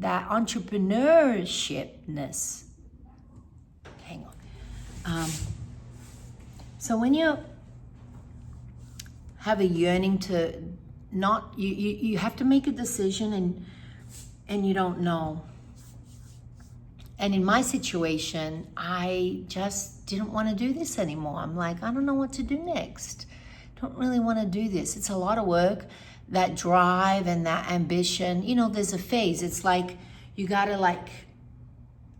that entrepreneurshipness. Hang on. So when you have a yearning to not, you have to make a decision and you don't know. And in my situation, I just didn't want to do this anymore. I'm like, I don't know what to do next. Don't really want to do this. It's a lot of work. That drive and that ambition, you know, there's a phase. It's like you gotta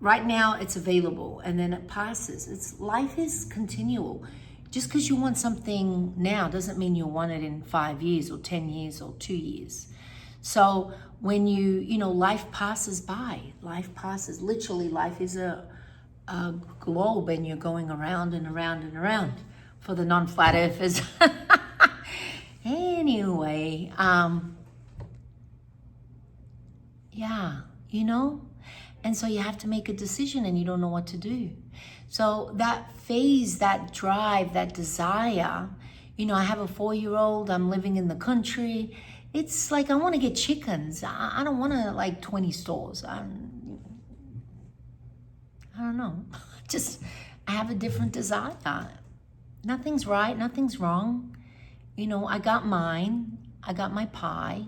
right now it's available and then it passes. Life is continual. Just because you want something now doesn't mean you'll want it in 5 years or 10 years or 2 years. So when life passes by, life passes. Literally, life is a globe and you're going around and around and around for the non-flat earthers. Anyway, yeah, and so you have to make a decision and you don't know what to do. So that phase, that drive, that desire, I have a 4-year-old, I'm living in the country. It's like, I want to get chickens. I don't want to 20 stores. I don't know. I have a different desire. Nothing's right, nothing's wrong. I got mine, I got my pie,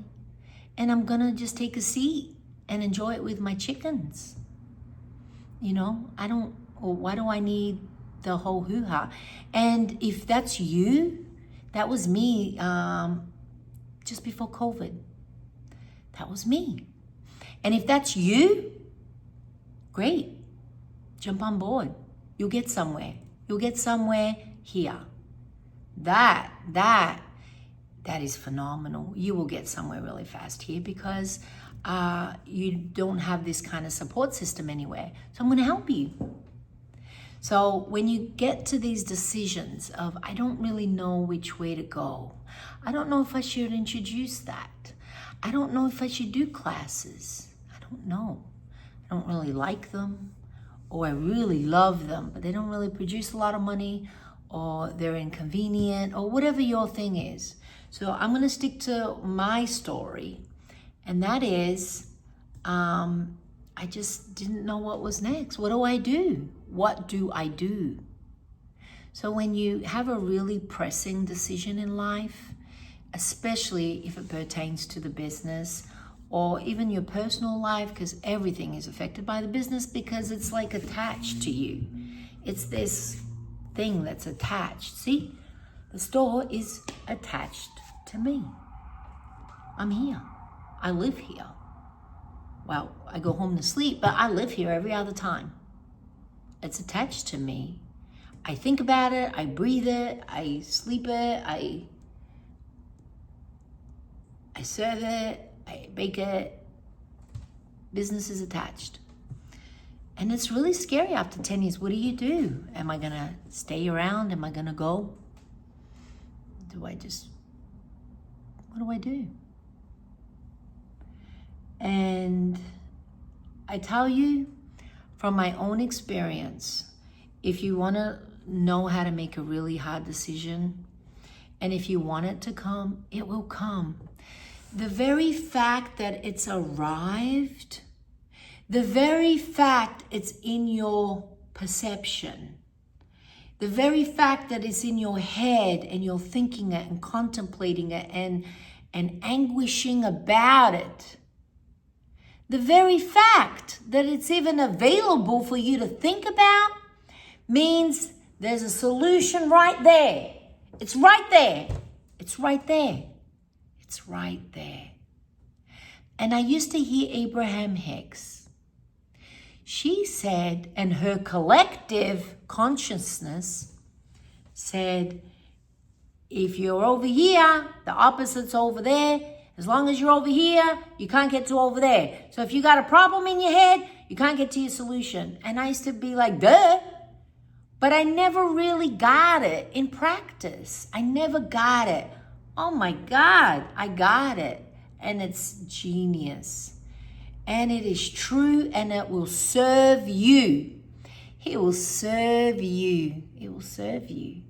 and I'm gonna just take a seat and enjoy it with my chickens. Why do I need the whole hoo-ha? And if that's you, that was me just before COVID. That was me. And if that's you, great, jump on board. You'll get somewhere. You'll get somewhere here. That is phenomenal. You will get somewhere really fast here because you don't have this kind of support system anywhere. So I'm going to help you. So when you get to these decisions of, I don't really know which way to go. I don't know if I should introduce that. I don't know if I should do classes. I don't know. I don't really like them, or I really love them, but they don't really produce a lot of money, or they're inconvenient, or whatever your thing is. So I'm going to stick to my story, and that is, I just didn't know what was next. What do I do? What do I do? So when you have a really pressing decision in life, especially if it pertains to the business or even your personal life, because everything is affected by the business because it's like attached to you. It's this thing that's attached. See, the store is attached to me. I'm here. I live here. Well, I go home to sleep, but I live here every other time. It's attached to me. I think about it, I breathe it, I sleep it, I serve it, I bake it. Business is attached. And it's really scary after 10 years. What do you do? Am I gonna stay around? Am I gonna go? What do I do? And I tell you from my own experience, if you wanna know how to make a really hard decision, and if you want it to come, it will come. The very fact that it's arrived, the very fact it's in your perception, the very fact that it's in your head and you're thinking it and contemplating it and anguishing about it, the very fact that it's even available for you to think about means there's a solution right there. It's right there. It's right there. It's right there. And I used to hear Abraham Hicks. She said, and her collective consciousness said, if you're over here, the opposite's over there. As long as you're over here, you can't get to over there. So if you got a problem in your head, you can't get to your solution. And I used to be like, duh. But I never really got it in practice. I never got it. Oh my God, I got it. And it's genius. And it is true, and it will serve you. It will serve you. It will serve you.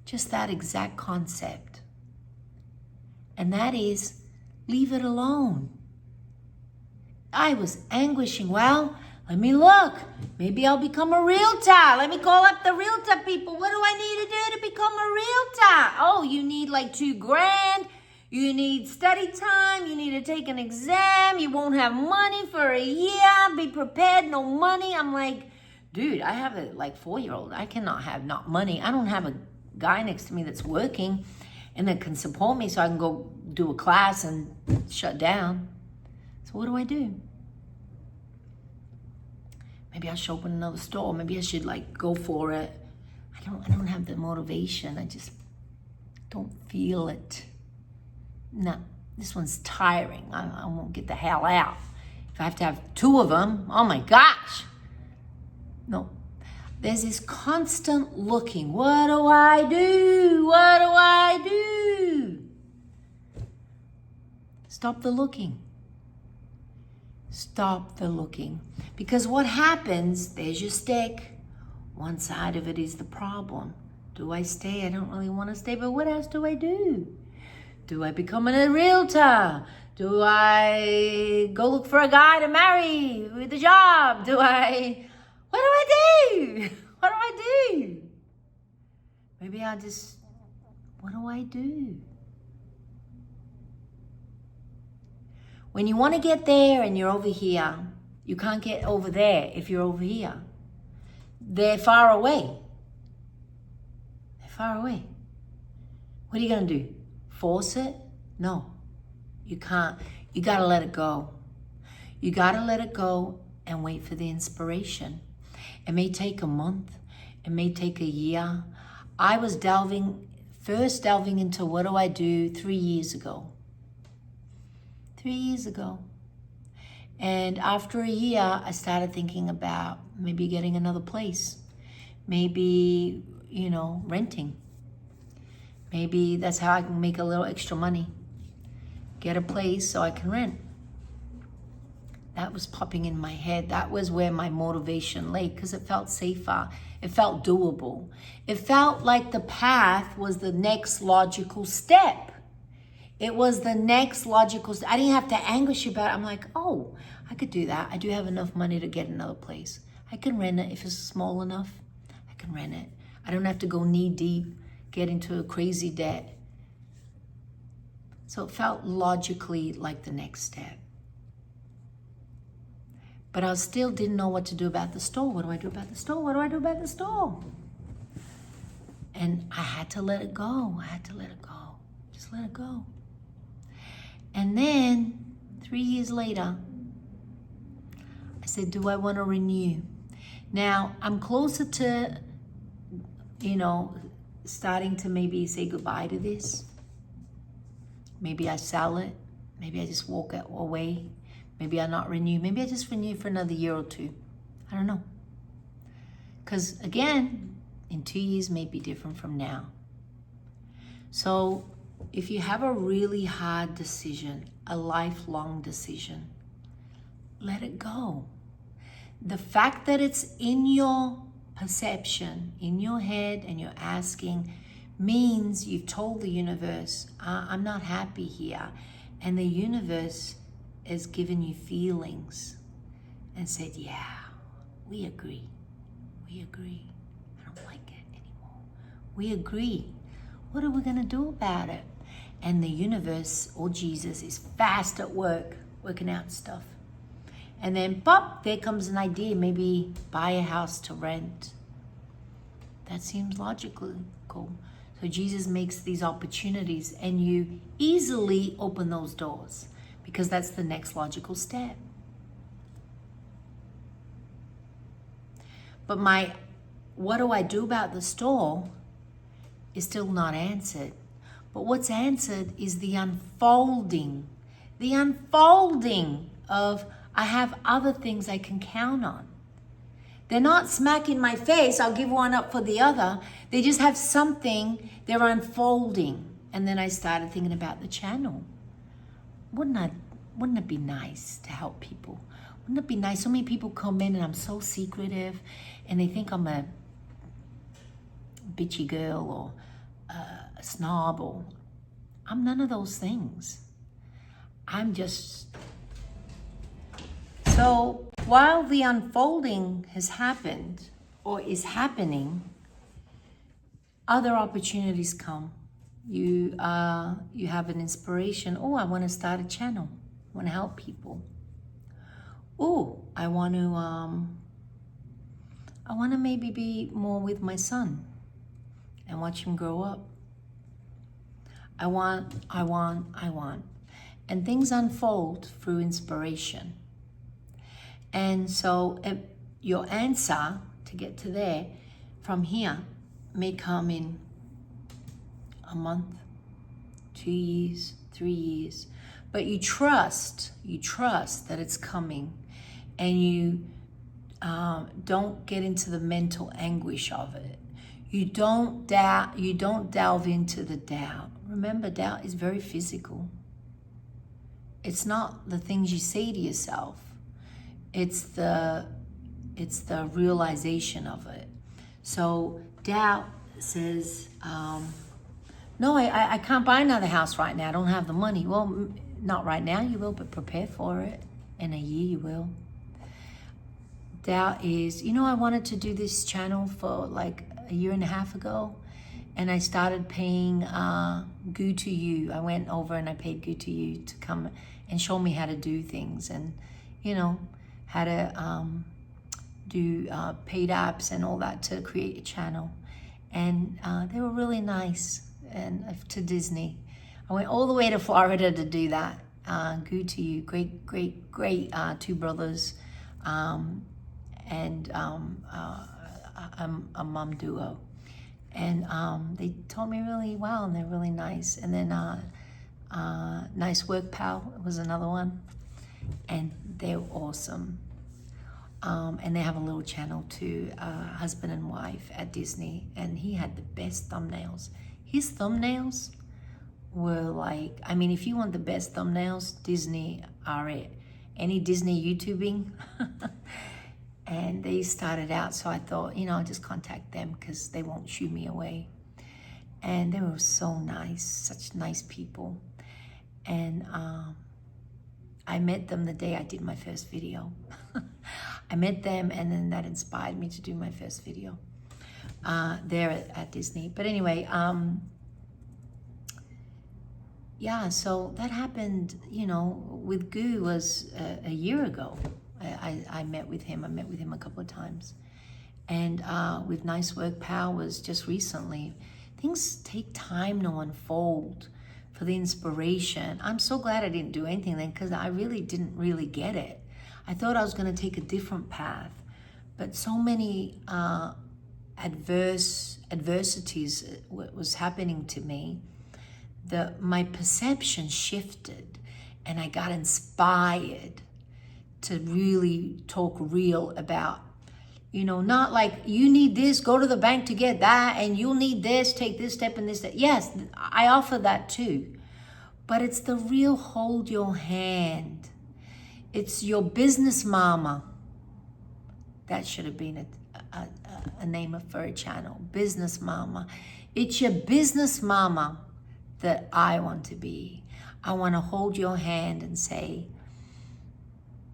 Just that exact concept. And that is, leave it alone. I was anguishing. Well, let me look. Maybe I'll become a realtor. Let me call up the realtor people. What do I need to do to become a realtor? Oh, you need like $2,000. You need study time. You need to take an exam. You won't have money for a year. Be prepared, no money. I'm like, dude, I have a 4-year-old. I cannot have not money. I don't have a guy next to me that's working and that can support me so I can go do a class and shut down. So what do I do? Maybe I should open another store. Maybe I should go for it. I don't have the motivation. I just don't feel it. No, this one's tiring. I won't get the hell out. If I have to have 2 of them, oh my gosh. No, there's this constant looking. What do I do? What do I do? Stop the looking. Stop the looking. Because what happens, there's your stick. One side of it is the problem. Do I stay? I don't really want to stay, but what else do I do? Do I become a realtor? Do I go look for a guy to marry with a job? What do I do? What do I do? Maybe what do I do? When you want to get there and you're over here, you can't get over there if you're over here. They're far away. They're far away. What are you going to do? Force it? No, you can't. You got to let it go. You got to let it go and wait for the inspiration. It may take a month. It may take a year. I was first delving into what do I do 3 years ago. 3 years ago. And after a year, I started thinking about maybe getting another place. Maybe, renting. Maybe that's how I can make a little extra money. Get a place so I can rent. That was popping in my head. That was where my motivation lay because it felt safer. It felt doable. It felt like the path was the next logical step. It was the next logical step. I didn't have to anguish about it. I'm like, oh, I could do that. I do have enough money to get another place. I can rent it if it's small enough. I can rent it. I don't have to go knee deep, get into a crazy debt. So it felt logically like the next step. But I still didn't know what to do about the store. What do I do about the store? What do I do about the store? And I had to let it go. I had to let it go. Just let it go. And then 3 years later, I said, do I want to renew? Now, I'm closer to, starting to maybe say goodbye to this. Maybe I sell it. Maybe I just walk away. Maybe I not renew. Maybe I just renew for another year or 2. I don't know. Because again, in 2 years may be different from now. So if you have a really hard decision, a lifelong decision, let it go. The fact that it's in your perception, in your head, and you're asking means you've told the universe, I'm not happy here. And the universe has given you feelings and said, yeah, we agree. We agree. I don't like it anymore. We agree. What are we going to do about it? And the universe or Jesus is fast at work, working out stuff. And then, pop, there comes an idea. Maybe buy a house to rent. That seems logical. So Jesus makes these opportunities and you easily open those doors because that's the next logical step. But what do I do about the store is still not answered. But what's answered is the unfolding of I have other things I can count on. They're not smack in my face, I'll give one up for the other. They just have something, they're unfolding. And then I started thinking about the channel. Wouldn't it be nice to help people? Wouldn't it be nice? So many people come in and I'm so secretive and they think I'm a bitchy girl or a snob or I'm none of those things. I'm just So while the unfolding has happened or is happening, other opportunities come. You have an inspiration. Oh, I want to start a channel. I want to help people. Oh, I want to maybe be more with my son and watch him grow up. I want. And things unfold through inspiration. And so your answer to get to there from here may come in a month, 2 years, 3 years. But you trust that it's coming, and you don't get into the mental anguish of it. You don't delve into the doubt. Remember, doubt is very physical. It's not the things you say to yourself. It's the realization of it. So doubt says, no, I can't buy another house right now. I don't have the money. Well, not right now, you will, but prepare for it. In a year, you will. Doubt is, I wanted to do this channel for like a year and a half ago, and I started paying Goo to You. I went over and I paid Goo to You to come and show me how to do things, and how to do paid apps and all that to create a channel. And they were really nice. And to Disney, I went all the way to Florida to do that. Goo to You, great two brothers, and a mom duo. And they taught me really well, and they're really nice. And then Nice Work Pal was another one, and they're awesome. And they have a little channel too, husband and wife at Disney, and he had the best thumbnails. His thumbnails were like, if you want the best thumbnails, Disney are it. Any Disney YouTubing. And they started out, so I thought, I'll just contact them because they won't shoo me away. And they were so nice, such nice people. And I met them the day I did my first video. I met them, and then that inspired me to do my first video there at Disney. But anyway, yeah, so that happened, with Goo was a year ago. I met with him. I met with him a couple of times. And with Nice Work Pal was just recently. Things take time to unfold for the inspiration. I'm so glad I didn't do anything then, because I really didn't really get it. I thought I was going to take a different path, but so many adversities was happening to me that my perception shifted, and I got inspired to really talk real about, not like you need this, go to the bank to get that, and you'll need this, take this step and this step. Yes, I offer that too, but it's the real hold your hand. It's your business mama. That should have been a name for a channel, Business Mama. It's your business mama that I want to be. I want to hold your hand and say,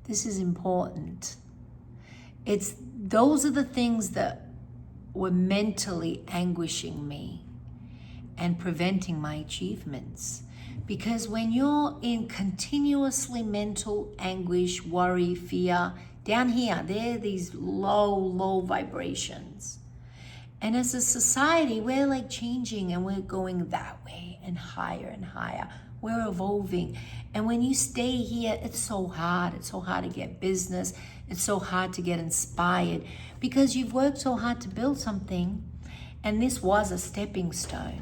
this is important. Those are the things that were mentally anguishing me and preventing my achievements. Because when you're in continuously mental anguish, worry, fear, down here, they're these low vibrations. And as a society, we're like changing, and we're going that way and higher and higher. We're evolving. And when you stay here, it's so hard. It's so hard to get business. It's so hard to get inspired, because you've worked so hard to build something, and this was a stepping stone,